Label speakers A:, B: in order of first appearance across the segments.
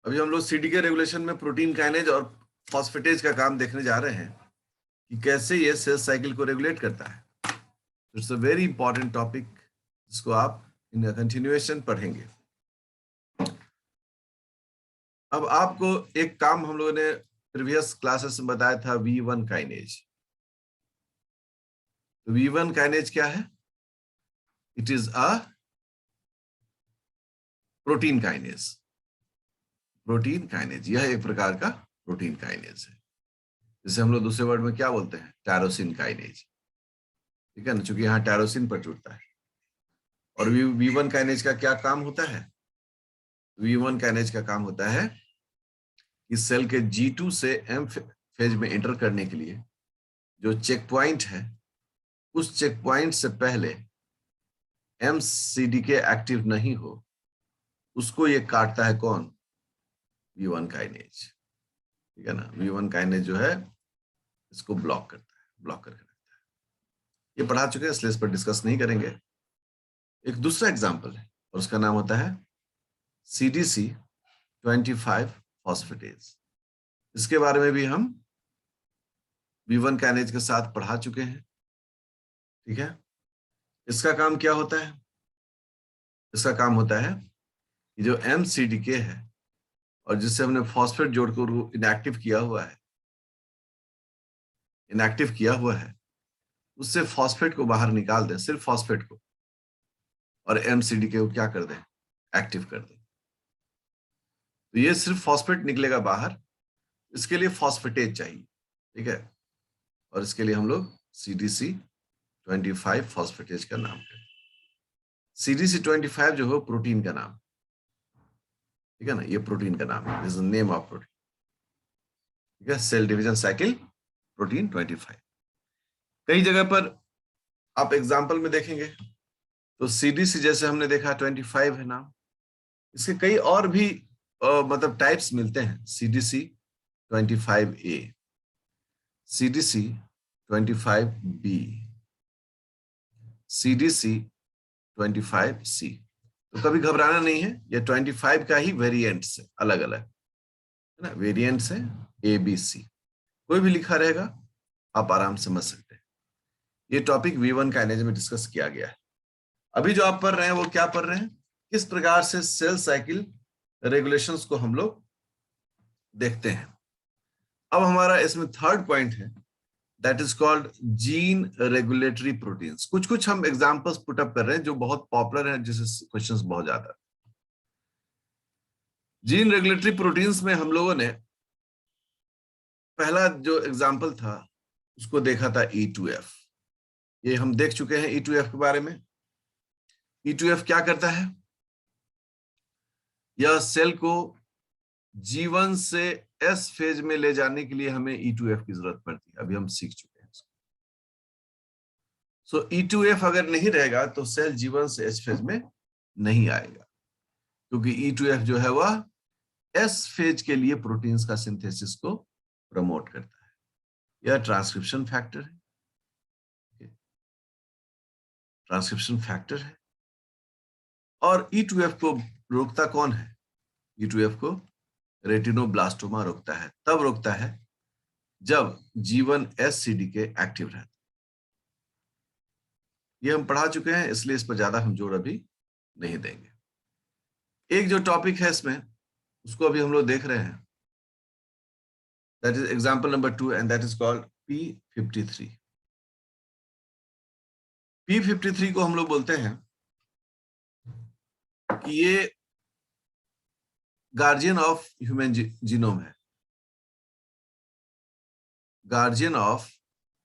A: अभी हम लोग सीडीके रेगुलेशन में प्रोटीन काइनेज और फॉस्फेटेज का काम देखने जा रहे हैं कि कैसे ये सेल साइकिल को रेगुलेट करता है। It's a very important topic जिसको आप इन कंटिन्यूएशन पढ़ेंगे। अब आपको एक काम हम लोगों ने प्रीवियस क्लासेस में बताया था, V1 काइनेज। तो V1 काइनेज क्या है? It is a protein kinase. Protein kinase यह एक प्रकार का प्रोटीन काइनेज है, जिसे हम लोग दूसरे वर्ड में क्या बोलते हैं? Tyrosine kinase. ठीक है ना, चूंकि यहाँ टायरोसिन पर जुड़ता है। और V1 काइनेज का क्या काम होता है? V1 काइनेज का काम होता है कि सेल के G2 से M फेज में एंटर करने के लिए जो चेक पॉइंट है, उस चेक पॉइंट से पहले MCDK एक्टिव नहीं हो, उसको ये काटता है। कौन? V1 kinase. ठीक है ना, V1 काइनेज जो है इसको ब्लॉक करता है, ब्लॉक करके रखता है। ये पढ़ा चुके हैं, इसलिए इस पर डिस्कस नहीं करेंगे। एक दूसरा एग्जाम्पल है और उसका नाम होता है CDC25 फॉस्फेटेज। इसके बारे में भी हम V1 काइनेज के साथ पढ़ा चुके हैं। ठीक है, इसका काम क्या होता है? इसका काम होता है कि जो MCDK है और जिससे हमने फॉस्फेट जोड़कर इनएक्टिव किया हुआ है, उससे फॉस्फेट को बाहर निकाल दें, सिर्फ फॉस्फेट को, और MCDK को क्या कर दें? एक्टिव कर दें। तो ये सिर्फ फॉस्फेट निकलेगा बाहर, इसके लिए फॉस्फेटेज चाहिए। ठीक है, और इसके लिए हम लोग CDC25 फॉस्फेटेज का नाम करें। CDC25 जो है प्रोटीन का नाम। ठीक है ना, ये प्रोटीन का नाम है, this is the name of protein. ठीक है, सेल डिवीजन साइकिल प्रोटीन 25। कई जगह पर आप एग्जाम्पल में देखेंगे तो CDC जैसे हमने देखा 25 है नाम, इसके कई और भी मतलब टाइप्स मिलते हैं। CDC25A, CDC25B, CDC25C। तो कभी घबराना नहीं है, ये 25 का ही वेरिएंट्स है, अलग अलग है ना, वेरिएंट्स है ABC। कोई भी लिखा रहेगा आप आराम से समझ सकते हैं। ये टॉपिक V1 काइनेज में डिस्कस किया गया है। अभी जो आप पढ़ रहे हैं वो क्या पढ़ रहे हैं? किस प्रकार से सेल साइकिल रेगुलेशंस को हम लोग देखते हैं। अब हमारा इसमें थर्ड पॉइंट है, that is called gene regulatory proteins. कुछ कुछ हम एग्जांपल्स पुट अप कर रहे हैं जो बहुत पॉपुलर है, जिससे क्वेश्चंस बहुत ज्यादा। जीन रेगुलेटरी प्रोटीन्स में हम लोगों ने पहला जो एग्जांपल था उसको देखा था E2F। ये हम देख चुके हैं E2F के बारे में। E2F क्या करता है? यह सेल को G1 से S फेज में ले जाने के लिए हमें E2F की जरूरत पड़ती है, अभी हम सीख चुके हैं। सो E2F अगर नहीं रहेगा तो सेल G1 से S फेज में नहीं आएगा, क्योंकि E2F जो है वह S फेज के लिए प्रोटीन्स का सिंथेसिस को प्रमोट करता है। यह ट्रांसक्रिप्शन फैक्टर है, ट्रांसक्रिप्शन फैक्टर है। और E2F को रोकता कौन है? E2F को रेटिनोब्लास्टोमा रोकता है। तब रोकता है जब G1 SCDK एक्टिव रहता है। ये हम पढ़ा चुके हैं, इसलिए इस पर ज्यादा हम जोर अभी नहीं देंगे। एक जो टॉपिक है इसमें उसको अभी हम लोग देख रहे हैं, that is example number 2 and that is called P53। P53 को हम लोग बोलते हैं कि ये गार्जियन ऑफ ह्यूमन जीनोम है, गार्जियन ऑफ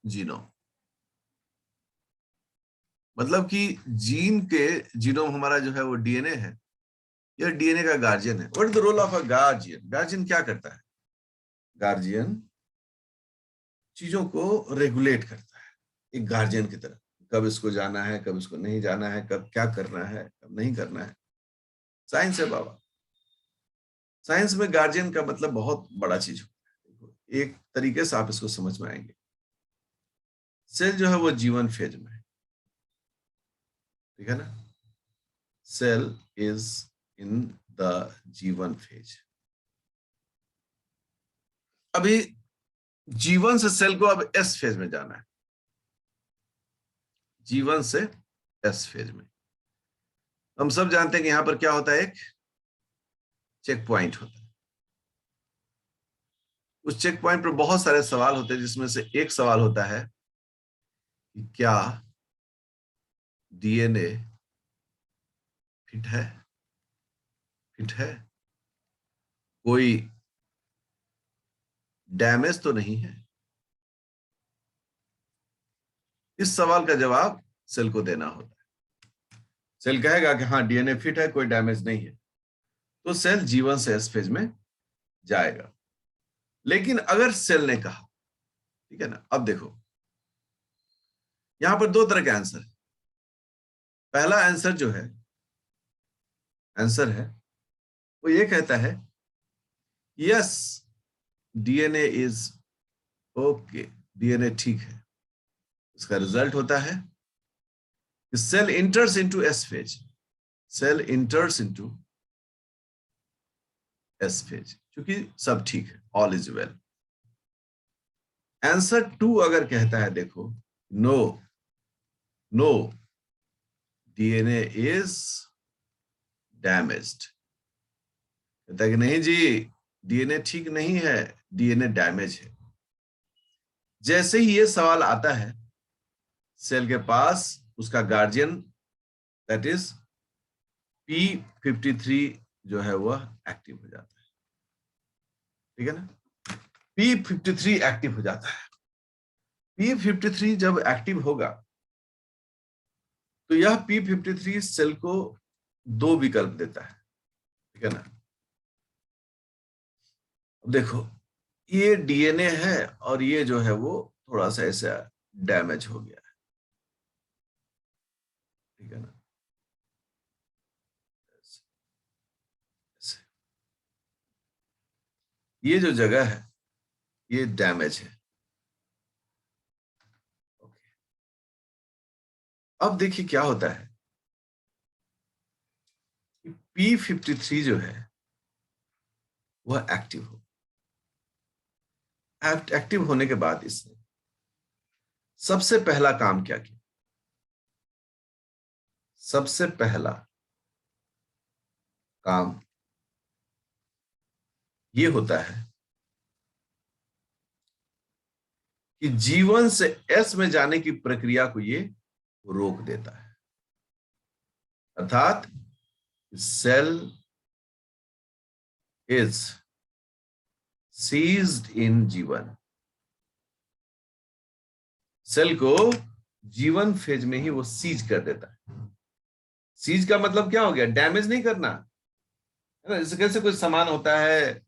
A: जीनोम। मतलब कि जीन के जीनोम हमारा जो है वो DNA है, यह DNA का गार्जियन है। What is the role of a guardian? Guardian क्या करता है? गार्जियन चीजों को रेगुलेट करता है, एक गार्जियन की तरह। कब इसको जाना है, कब इसको नहीं जाना है, कब क्या करना है, कब नहीं करना है। साइंस है बाबा। साइंस में गार्जियन का मतलब बहुत बड़ा चीज होता है। एक तरीके से आप इसको समझ में आएंगे। सेल जो है वो G1 फेज में है, ठीक है ना। Cell is in the G1 phase. अभी G1 से सेल को अब एस फेज में जाना है, G1 से एस फेज में। हम सब जानते हैं कि यहां पर क्या होता है, एक चेक पॉइंट होता है। उस चेक पॉइंट पर बहुत सारे सवाल होते हैं, जिसमें से एक सवाल होता है कि क्या डीएनए फिट है, फिट है, कोई डैमेज तो नहीं है। इस सवाल का जवाब सेल को देना होता है। सेल कहेगा कि हाँ डीएनए फिट है, कोई डैमेज नहीं है, तो सेल G1 से एस फेज में जाएगा। लेकिन अगर सेल ने कहा, ठीक है ना, अब देखो यहां पर दो तरह के आंसर है। पहला आंसर जो है, आंसर है वो ये कहता है yes DNA is okay, DNA ठीक है। इसका रिजल्ट होता है cell enters into S phase, cell enters into S phase, क्योंकि सब ठीक है, ऑल इज वेल। आंसर 2 अगर कहता है, देखो no, no DNA is damaged, कहता है कि नहीं जी डीएनए ठीक नहीं है, डीएनए डैमेज है। जैसे ही ये सवाल आता है, सेल के पास उसका गार्जियन दैट इज P53 जो है वह एक्टिव हो जाता है, ठीक है ना। P53 एक्टिव हो जाता है। P53 जब एक्टिव होगा तो यह P53 सेल को दो विकल्प देता है, ठीक है ना। देखो ये डीएनए है और ये जो है वो थोड़ा सा ऐसा डैमेज हो गया है, ठीक है ना। ये जो जगह है ये डैमेज है। अब देखिए क्या होता है कि P53 जो है वह एक्टिव हो, एक्टिव होने के बाद इसने सबसे पहला काम क्या किया, सबसे पहला काम ये होता है कि G1 से एस में जाने की प्रक्रिया को ये रोक देता है। अर्थात cell is ceased in G1, cell को G1 फेज में ही वो सीज कर देता है। सीज का मतलब क्या हो गया, डैमेज नहीं करना है ना। जैसे कैसे कोई सामान होता है,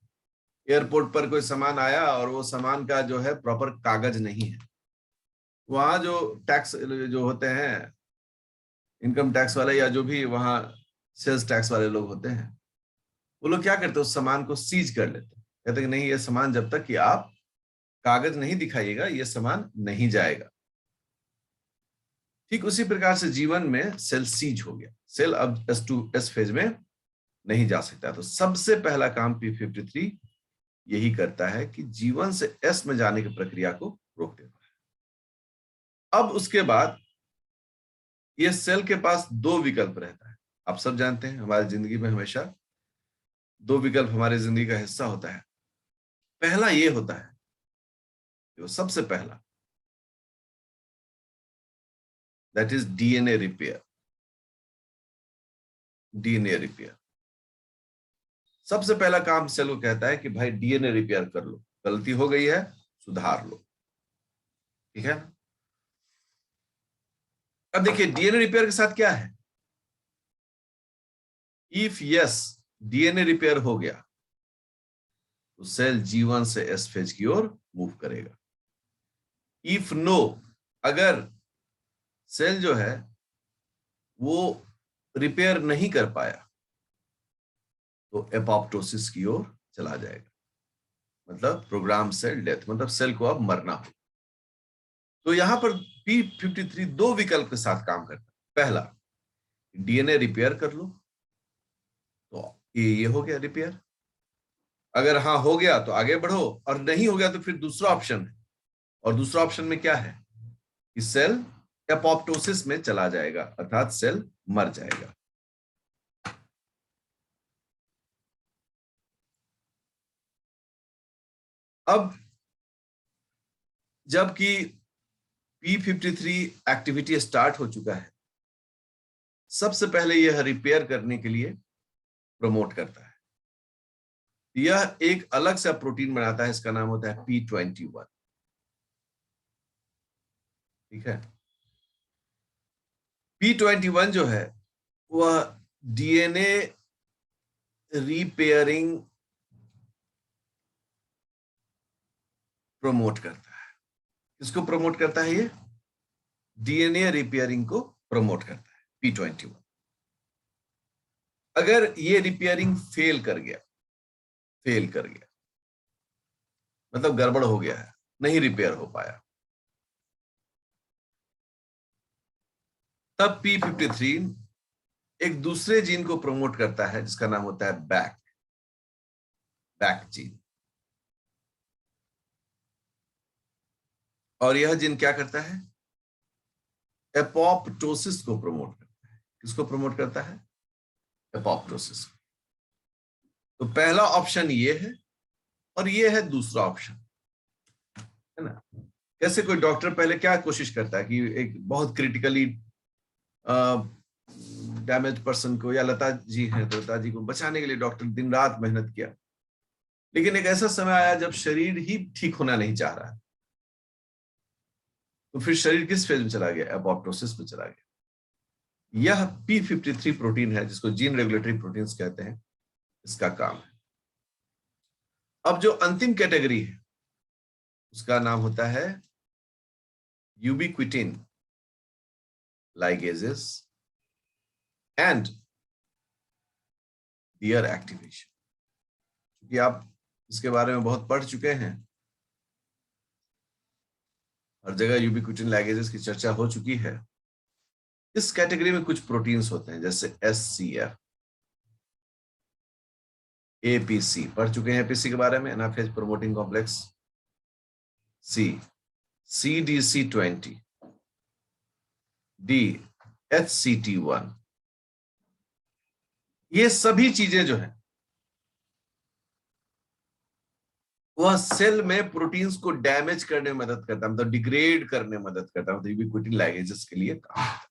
A: एयरपोर्ट पर कोई सामान आया और वो सामान का जो है प्रॉपर कागज नहीं है, वहां जो टैक्स जो होते हैं, इनकम टैक्स वाले या जो भी वहां सेल्स टैक्स वाले लोग होते हैं, वो लोग क्या करते हैं, उस सामान को सीज कर लेते हैं। कहते हैं कि नहीं ये सामान जब तक कि आप कागज नहीं दिखाइएगा ये सामान नहीं जाएगा। ठीक उसी प्रकार से G1 में सेल सीज हो गया, सेल अब S फेज में नहीं जा सकता। तो सबसे पहला काम P53 यही करता है कि G1 से S में जाने की प्रक्रिया को रोक देता है। अब उसके बाद ये सेल के पास दो विकल्प रहता है। आप सब जानते हैं हमारी जिंदगी में हमेशा दो विकल्प हमारी जिंदगी का हिस्सा होता है। पहला ये होता है, जो सबसे पहला, that is DNA repair. DNA repair सबसे पहला काम सेल को कहता है कि भाई डीएनए रिपेयर कर लो, गलती हो गई है सुधार लो, ठीक है। अब देखिए डीएनए रिपेयर के साथ क्या है, इफ यस डीएनए रिपेयर हो गया तो सेल G1 से एस फेज की ओर मूव करेगा। इफ नो, अगर सेल जो है वो रिपेयर नहीं कर पाया तो एपोप्टोसिस की ओर चला जाएगा, मतलब प्रोग्राम सेल डेथ, मतलब सेल को अब मरना हो। तो यहां पर P53 दो विकल्प के साथ काम करता है। पहला डीएनए रिपेयर कर लो, तो ये हो गया रिपेयर। अगर हाँ हो गया तो आगे बढ़ो, और नहीं हो गया तो फिर दूसरा ऑप्शन है। और दूसरा ऑप्शन में क्या है कि सेल एपोप्टोसिस में चला जाएगा, अर्थात सेल मर जाएगा। अब जबकि P53 एक्टिविटी स्टार्ट हो चुका है, सबसे पहले यह रिपेयर करने के लिए प्रमोट करता है। यह एक अलग सा प्रोटीन बनाता है, इसका नाम होता है P21। ठीक है, P21 जो है वह डीएनए रिपेयरिंग प्रमोट करता है। किसको प्रमोट करता है ये? डीएनए रिपेयरिंग को प्रमोट करता है P21। अगर ये रिपेयरिंग फेल कर गया मतलब गड़बड़ हो गया है, नहीं रिपेयर हो पाया, तब P53 एक दूसरे जीन को प्रमोट करता है जिसका नाम होता है बैक जीन। और यह जीन क्या करता है? एपोप्टोसिस को प्रमोट करता है। किसको प्रमोट करता है? एपोप्टोसिस। तो पहला ऑप्शन ये है और ये है दूसरा ऑप्शन, है ना। जैसे कोई डॉक्टर पहले क्या कोशिश करता है कि एक बहुत क्रिटिकली डैमेज पर्सन को, या लता जी है तो लता जी को बचाने के लिए डॉक्टर दिन रात मेहनत किया, लेकिन एक ऐसा समय आया जब शरीर ही ठीक होना नहीं चाह रहा है, तो फिर शरीर किस फेज में चला गया? एपोप्टोसिस में चला गया। यह P53 प्रोटीन है जिसको जीन रेगुलेटरी प्रोटीन्स कहते हैं, इसका काम है। अब जो अंतिम कैटेगरी है उसका नाम होता है यूबिक्विटिन लाइगेजेस एंड देयर एक्टिवेशन। क्योंकि आप इसके बारे में बहुत पढ़ चुके हैं, हर जगह यूबिक्विटिन लाइगेजेस की चर्चा हो चुकी है। इस कैटेगरी में कुछ प्रोटीन्स होते हैं जैसे SCF, APC, पढ़ चुके हैं APC के बारे में, anaphase promoting complex, CDC20, HCT1। ये सभी चीजें जो है वह सेल में प्रोटीन्स को डैमेज करने में मदद करता है, मतलब डिग्रेड करने में मदद करता है, मतलब यूबिक्विटिन लाइगेजेस के लिए काम करता है।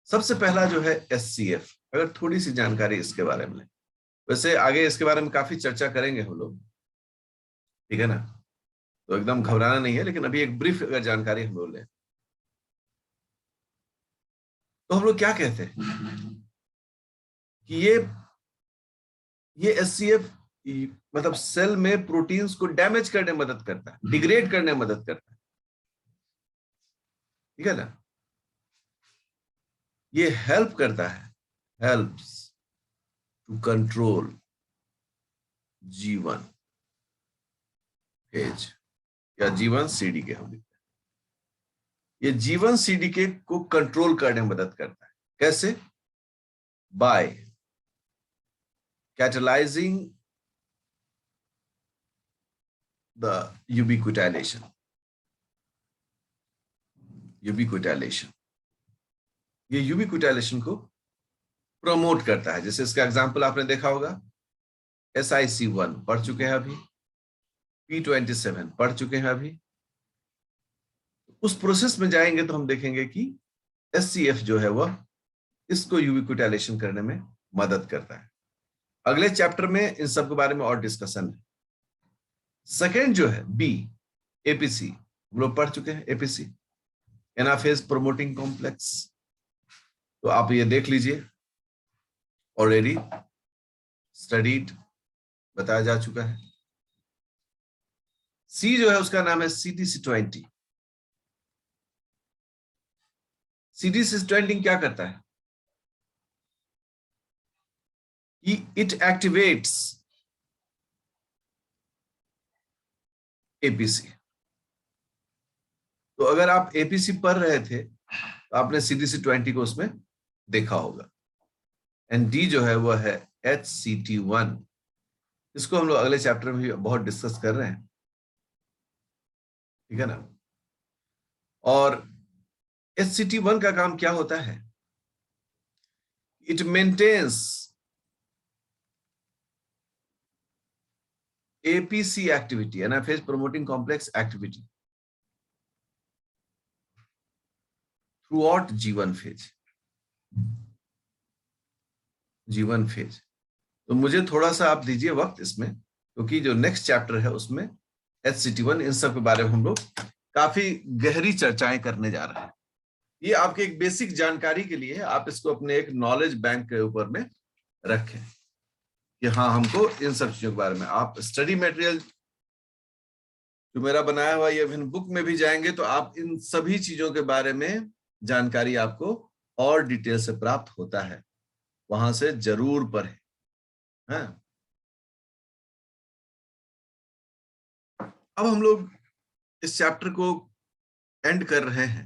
A: सबसे पहला जो है SCF, अगर थोड़ी सी जानकारी इसके बारे में, वैसे आगे इसके बारे में काफी चर्चा करेंगे हम लोग, ठीक है ना, तो एकदम घबराना नहीं है, लेकिन अभी एक ब्रीफ अगर जानकारी हम लोग लें तो हम लोग क्या कहते हैं कि ये SCF मतलब सेल में प्रोटीन्स को डैमेज करने में मदद करता है, डिग्रेड करने में मदद करता है, ठीक है ना। ये हेल्प करता है, helps to control G1 phase या G1 CDK हम लिखते हैं। ये G1 CDK को कंट्रोल करने में मदद करता है। कैसे? By catalysing the ubiquitylation. ये यूबिक्विटाइलेशन को प्रमोट करता है। जैसे इसका एग्जांपल आपने देखा होगा, SIC1 पढ़ चुके हैं अभी, P27 पढ़ चुके हैं अभी। उस प्रोसेस में जाएंगे तो हम देखेंगे कि SCF जो है वह इसको यूबिक्विटाइलेशन करने में मदद करता है। अगले चैप्टर में इन सब के बारे में और डिस्कशन है। सेकेंड जो है APC, हम लोग पढ़ चुके हैं APC, एनाफेज प्रोमोटिंग कॉम्प्लेक्स, तो आप ये देख लीजिए, ऑलरेडी स्टडीड, बताया जा चुका है। C जो है उसका नाम है CDC20। CDC20 क्या करता है कि इट एक्टिवेट्स APC। तो अगर आप APC पढ़ रहे थे तो आपने CDC20 को उसमें देखा होगा। एंड D जो है वह है HCT1, इसको हम लोग अगले चैप्टर में भी बहुत डिस्कस कर रहे हैं, ठीक है ना। और HCT1 का काम क्या होता है? It maintains APC activity, anaphase promoting complex activity throughout G1 phase. G1 phase. तो मुझे थोड़ा सा आप दीजिए वक्त इसमें, क्योंकि जो नेक्स्ट चैप्टर है उसमें HCT1 इन सब के बारे में हम लोग काफी गहरी चर्चाएं करने जा रहे हैं। ये आपके एक बेसिक जानकारी के लिए है, आप इसको अपने एक नॉलेज बैंक के ऊपर में रखें कि हाँ, हमको इन सब चीजों के बारे में, आप स्टडी मटेरियल जो मेरा बनाया हुआ ये बुक में भी जाएंगे तो आप इन सभी चीजों के बारे में जानकारी आपको और डिटेल से प्राप्त होता है, वहां से जरूर पढ़ें। हाँ, अब हम लोग इस चैप्टर को एंड कर रहे हैं।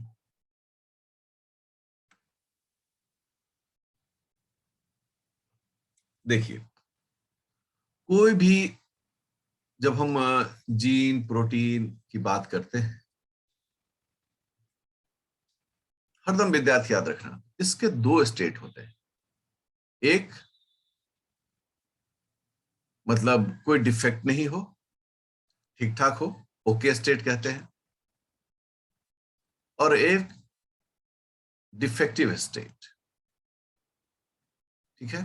A: देखिए, कोई भी जब हम जीन प्रोटीन की बात करते हैं, हरदम विद्यार्थी याद रखना, इसके दो स्टेट होते हैं। एक मतलब कोई डिफेक्ट नहीं हो, ठीक ठाक हो, ओके स्टेट कहते हैं। और एक डिफेक्टिव स्टेट, ठीक है।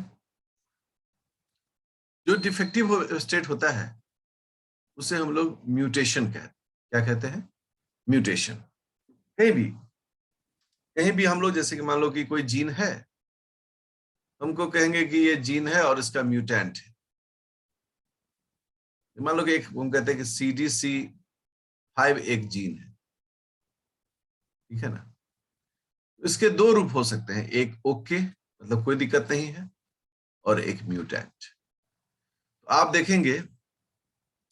A: जो डिफेक्टिव स्टेट होता है उसे हम लोग म्यूटेशन क्या कहते हैं? म्यूटेशन। कहीं भी हम लोग, जैसे कि मान लो कि कोई जीन है, हमको कहेंगे कि ये जीन है और इसका म्यूटेंट है। मान लो कि एक हम कहते हैं कि CDC5 एक जीन है, ठीक है ना। इसके दो रूप हो सकते हैं, एक ओके मतलब कोई दिक्कत नहीं है, और एक म्यूटेंट। तो आप देखेंगे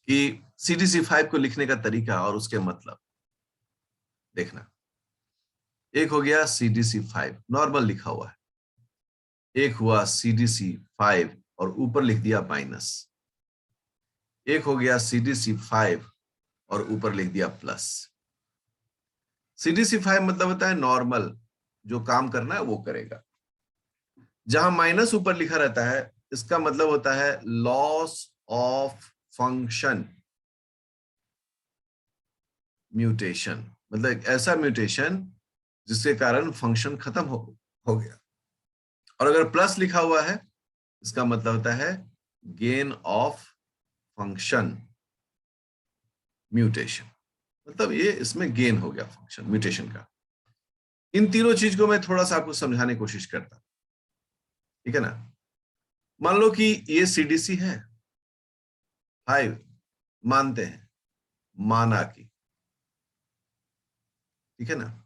A: कि CDC5 को लिखने का तरीका और उसके मतलब देखना। एक हो गया CDC5 नॉर्मल लिखा हुआ है, एक हुआ CDC5 और ऊपर लिख दिया माइनस, एक हो गया CDC5 और ऊपर लिख दिया प्लस। CDC5 मतलब होता है नॉर्मल, जो काम करना है वो करेगा। जहां माइनस ऊपर लिखा रहता है इसका मतलब होता है लॉस ऑफ फंक्शन म्यूटेशन, मतलब एक ऐसा म्यूटेशन जिसके कारण फंक्शन खत्म हो गया। और अगर प्लस लिखा हुआ है इसका मतलब होता है गेन ऑफ फंक्शन म्यूटेशन, मतलब ये इसमें गेन हो गया फंक्शन म्यूटेशन का। इन तीनों चीज को मैं थोड़ा सा आपको समझाने की कोशिश करता, ठीक है ना। मान लो कि ये CDC है 5, मानते हैं, माना की, ठीक है ना।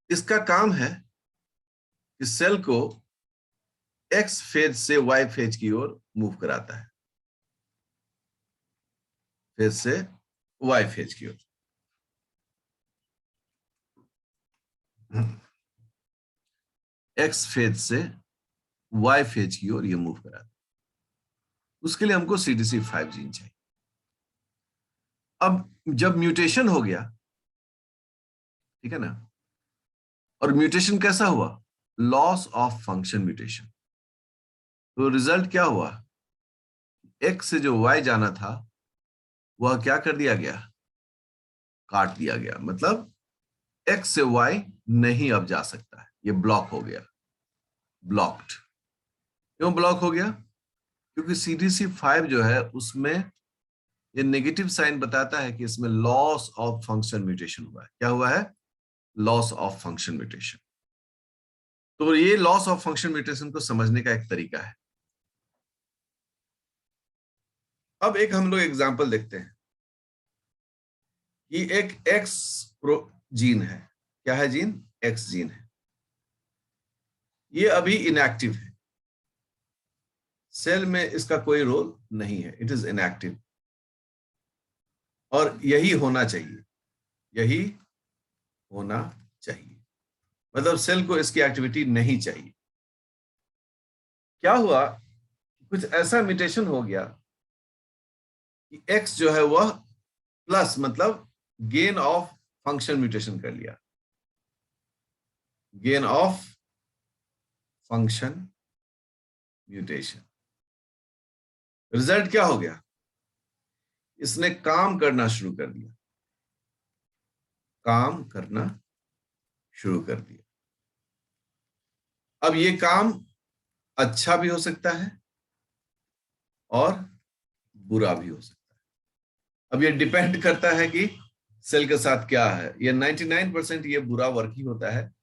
A: इसका काम है कि सेल को X फेज से Y फेज की ओर मूव कराता है, फेज से Y फेज की ओर। X फेज से Y फेज की ओर ये मूव कराता है, उसके लिए हमको CDC5 जीन चाहिए। अब जब म्यूटेशन हो गया, ठीक है ना, और म्यूटेशन कैसा हुआ? Loss of function mutation. तो रिजल्ट क्या हुआ? X से जो Y जाना था वह क्या कर दिया गया? काट दिया गया, मतलब X से Y नहीं अब जा सकता है, ये ब्लॉक हो गया, ब्लॉक्ड। क्यों ब्लॉक हो गया? क्योंकि CDC5 जो है उसमें ये नेगेटिव साइन बताता है कि इसमें लॉस ऑफ फंक्शन म्यूटेशन हुआ है। क्या हुआ है? Loss of function mutation. तो ये लॉस ऑफ फंक्शन म्यूटेशन को समझने का एक तरीका है। अब एक हम लोग एग्जांपल देखते हैं कि एक एक्स जीन है। क्या है जीन? एक्स जीन है। ये अभी इनएक्टिव है, सेल में इसका कोई रोल नहीं है, इट इज इनएक्टिव। और यही होना चाहिए, यही होना चाहिए, मतलब सेल को इसकी एक्टिविटी नहीं चाहिए। क्या हुआ? कुछ ऐसा म्यूटेशन हो गया कि एक्स जो है वह प्लस मतलब गेन ऑफ फंक्शन म्यूटेशन कर लिया, gain of function mutation. Result क्या हो गया? इसने काम करना शुरू कर दिया, काम करना शुरू कर दिया। अब ये काम अच्छा भी हो सकता है और बुरा भी हो सकता है। अब ये डिपेंड करता है कि सेल के साथ क्या है। ये 99% ये बुरा वर्क ही होता है,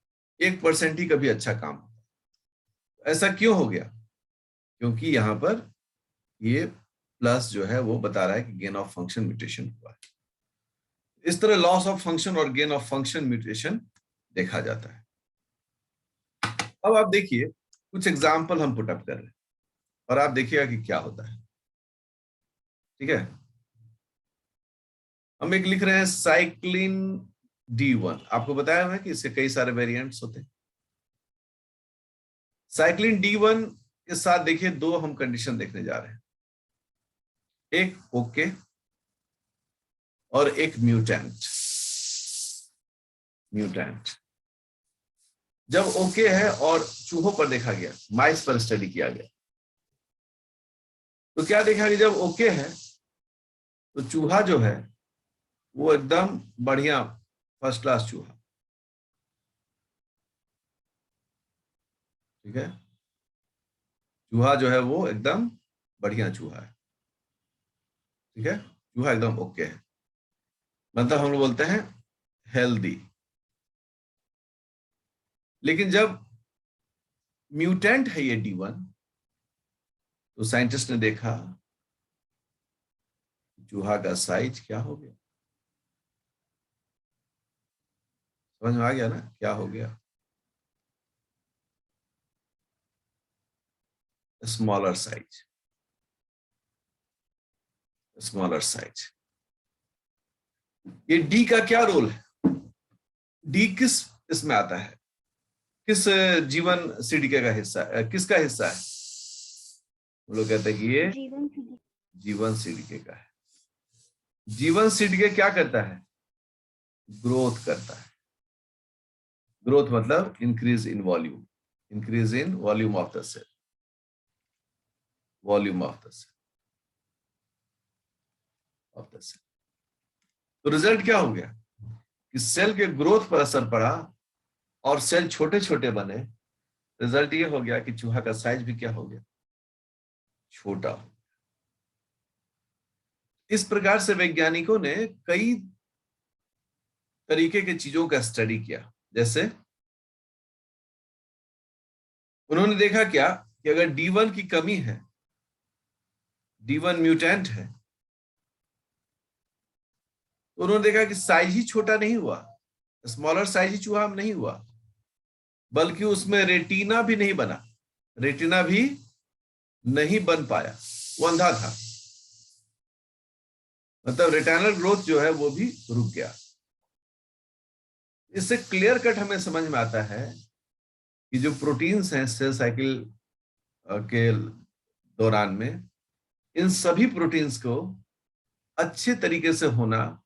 A: 1% ही कभी अच्छा काम होता है। ऐसा क्यों हो गया? क्योंकि यहां पर ये प्लस जो है वो बता रहा है कि गेन ऑफ फंक्शन म्यूटेशन हुआ है। इस तरह लॉस ऑफ फंक्शन और गेन ऑफ फंक्शन म्यूटेशन देखा जाता है। अब आप देखिए कुछ एग्जाम्पल हम पुट अप कर रहे हैं और आप देखिएगा कि क्या होता है। ठीक है, हम एक लिख रहे हैं साइक्लिन D1। आपको बताया हुआ है कि इसके कई सारे वेरिएंट्स होते हैं। साइक्लिन D1 के साथ देखिए दो हम कंडीशन देखने जा रहे हैं, एक ओके और एक म्यूटेंट। म्यूटेंट जब ओके है और चूहों पर देखा गया, माइस पर स्टडी किया गया, तो क्या देखा कि जब ओके है तो चूहा जो है वो एकदम बढ़िया फर्स्ट क्लास चूहा। ठीक है, चूहा जो है वो एकदम बढ़िया चूहा है। ठीक है, चूहा एकदम ओके है, मतलब हम लोग बोलते हैं हेल्दी। लेकिन जब म्यूटेंट है ये D1, तो साइंटिस्ट ने देखा चूहा का साइज क्या हो गया। समझ में आ गया ना क्या हो गया? Smaller size, smaller size. ये डी का क्या रोल है? डी किस इसमें आता है? किस जीवन सीडीके का हिस्सा, किसका हिस्सा है? हम लोग कहते हैं कि ये जीवन सीडीके का है। जीवन सीडीके क्या करता है? ग्रोथ करता है। ग्रोथ मतलब increase in volume, increase in volume of the cell, volume of the cell, of the cell. तो रिजल्ट क्या हो गया कि सेल के ग्रोथ पर असर पड़ा और सेल छोटे छोटे बने। रिजल्ट ये हो गया कि चूहा का साइज भी क्या हो गया? छोटा हो। इस प्रकार से वैज्ञानिकों ने कई तरीके की चीजों का स्टडी किया। जैसे उन्होंने देखा क्या कि अगर D1 की कमी है, D1 म्यूटेंट है, तो उन्होंने देखा कि साइज ही छोटा नहीं हुआ, स्मॉलर साइज ही चूहा नहीं हुआ, बल्कि उसमें रेटिना भी नहीं बना, रेटिना भी नहीं बन पाया, वो अंधा था। मतलब रेटिनल ग्रोथ जो है वो भी रुक गया। इससे क्लियर कट हमें समझ में आता है कि जो प्रोटीन्स हैं सेल साइकिल के दौरान में, इन सभी प्रोटीन्स को अच्छे तरीके से होना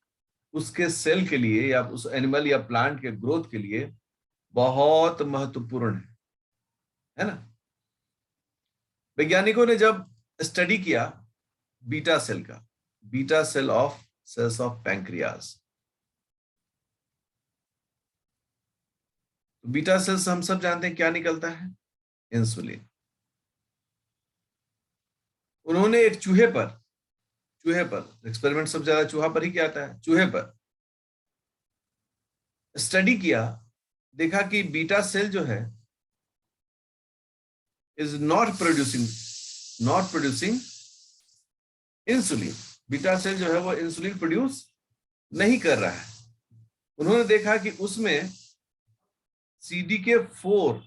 A: उसके सेल के लिए या उस एनिमल या प्लांट के ग्रोथ के लिए बहुत महत्वपूर्ण है ना? वैज्ञानिकों ने जब स्टडी किया बीटा सेल का, beta cell of cells of pancreas, तो बीटा सेल्स हम सब जानते हैं क्या निकलता है? इंसुलिन। उन्होंने एक चूहे पर एक्सपेरिमेंट सब ज्यादा चूहा पर ही क्या आता है, चूहे पर स्टडी किया, देखा कि बीटा सेल जो है is not producing insulin. Beta cell जो है वो इंसुलिन प्रोड्यूस नहीं कर रहा है। उन्होंने देखा कि उसमें CDK4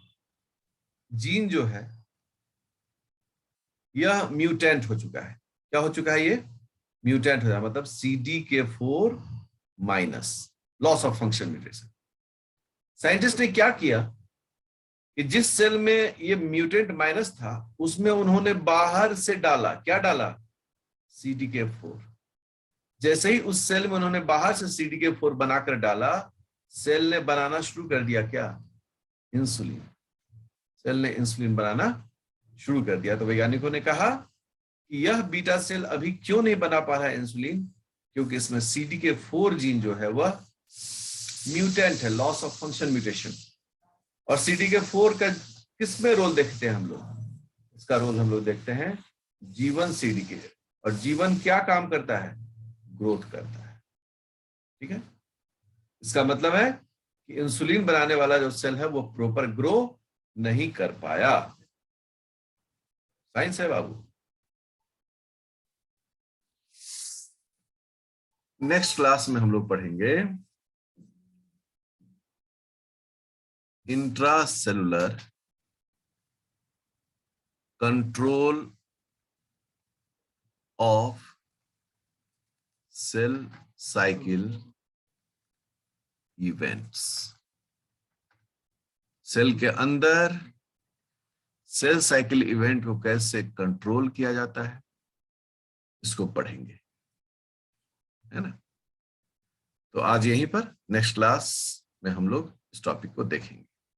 A: जीन जो है यह म्यूटेंट हो चुका है। क्या हो चुका है? ये म्यूटेंट हो जाए, मतलब CDK4 minus, loss of function mutation. Scientist ने क्या किया कि जिस सेल में ये म्यूटेंट माइनस था उसमें उन्होंने बाहर से डाला, क्या डाला? CDK4। जैसे ही उस सेल में उन्होंने बाहर से CDK4 बनाकर डाला, सेल ने बनाना शुरू कर दिया क्या? इंसुलिन। सेल ने इंसुलिन बनाना शुरू कर दिया। तो वैज्ञानिकों ने कहा कि यह बीटा सेल अभी क्यों नहीं बना पा रहा है इंसुलिन? क्योंकि इसमें CDK4 जीन जो है वह म्यूटेंट है, लॉस ऑफ फंक्शन म्यूटेशन। और CDK4 का किसमें रोल देखते हैं हम लोग? इसका रोल हम लोग देखते हैं G1 CDK। और G1 क्या काम करता है? ग्रोथ करता है। ठीक है, इसका मतलब है कि इंसुलिन बनाने वाला जो सेल है वो प्रॉपर ग्रो नहीं कर पाया। साइंस है बाबू। नेक्स्ट क्लास में हम लोग पढ़ेंगे intracellular control of cell cycle events. Cell के अंदर सेल साइकिल इवेंट को कैसे कंट्रोल किया जाता है, इसको पढ़ेंगे, है ना। तो आज यहीं पर, नेक्स्ट क्लास में हम लोग इस टॉपिक को देखेंगे।